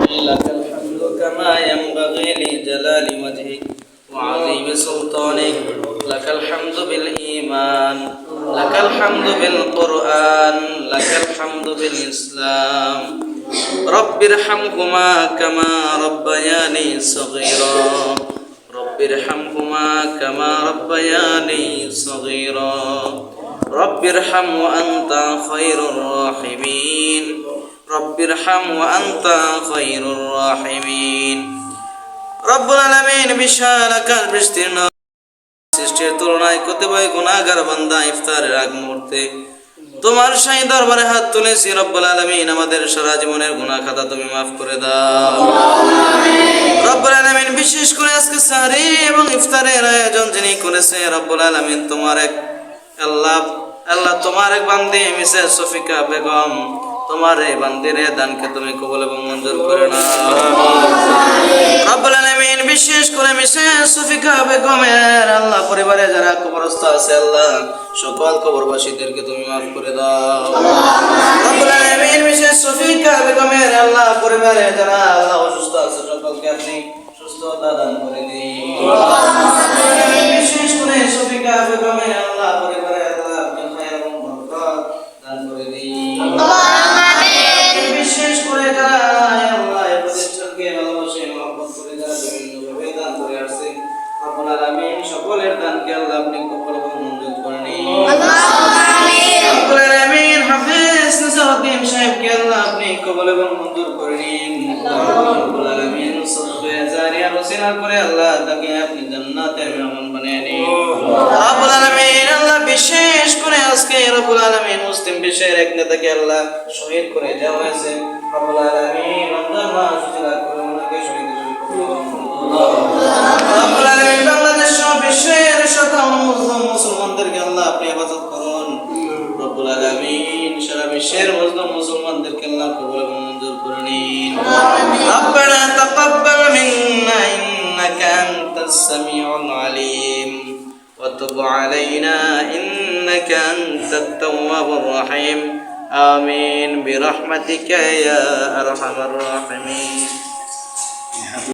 لك الحمد كما ينبغي لجلال وجهك وعظيم سلطانك. لك الحمد بالإيمان، لك الحمد بالقرآن، لك الحمد بالإسلام. رب ارحمهما كما ربياني صغيرا، رب ارحمهما كما ربياني صغيرا. رب ارحم وأنت خير الراحمين، رب ارحم وأنت خير الراحمين. রব্বুল আলামিন বিশাল আকার বিস্তীর্ণ সৃষ্টির তুলনায় কতিপয় গুনাহগার বান্দা ইফতারের আগ মুহূর্তে তোমার শাহী দরবারে হাত তুলেছি। রব্বুল আলামিন আমাদের সারা জীবনের গুনাহ খাতা তুমি মাফ করে দাও রব্বুল আলামিন। বিশেষ করে আজকে সাহরি এবং ইফতারের আয়োজন যিনি করেছে রব্বুল আলামিন তোমার এক আল্লাহ তোমার এক বান্দি মিসেস শফিকা বেগম, তোমার এই বান্দির দানকে তুমি কবুল এবং মঞ্জুর করে নাও রব্বুল আলামিন। বিশেষ করে মিসেস শফিকা বেগমের আল্লাহ পরিবারে যারা কবরস্থ আছে আল্লাহ সকল কবরবাসীদেরকে তুমি মাফ করে দাও রব্বুল আলামিন। মিসেস শফিকা বেগমের আল্লাহ পরিবারে যারা আল্লাহ অসুস্থ আছে সকলকে আপনি সুস্থতা দান করে দিন। বিশেষ করে শফিকা বেগমের আল্লাহ পরিবারে আল্লাহ আপনি খায়ের এবং বরকত দান করে দিন। বিশেষ করে যারা আল্লাহ এই প্রতিষ্ঠানকে ভালোবাসে মহব্বত করে যারা বিভিন্নভাবে দান করে আসছে রব্বুল আলামিন সকলের দানকে আল্লাহ আপনি কবুল এবং মঞ্জুর করে নিন রব্বুল আলামিন। হাফেজ নাসিরউদ্দিন সাহেবকে আল্লাহ আপনি কবুল এবং মঞ্জুর করে নিন রব্বুল আলামিন। সদকা জারিয়া রসিলা করে আল্লাহ তাকে আপনি জান্নাতের মেহমান বানিয়ে নিন রব্বুল আলামিন। আল্লাহ বিশেষ করে আজকে রব্বুল আলামিন মুসলিম বিশ্বের এক নেতাকে আল্লাহ শহীদ করে দেওয়া হয়েছে রব্বুল আলামিন। রমজান মাস শুরু করে ওনাকে শহীদ রব্বুল আলামিন। বাংলাদেশ সহ বিশ্বের শতাধিক মুসলমানদেরকে আল্লাহ আপনি হেফাজত করুন রব্বুল আলামিন। সারা বিশ্বের মুসলমানদেরকে আল্লাহ কবুল এবং মঞ্জুর করে নিন। রব্বানা তাকাব্বাল মিন্না ইন্নাকা আনতাস সামিউল আলিম ওয়া তুব আলাইনা ইন্নাকা আনতাত তাওয়াবুর রহিম। আমিন বিরহমাতিকা ইয়া আরহামার রাহিমিন।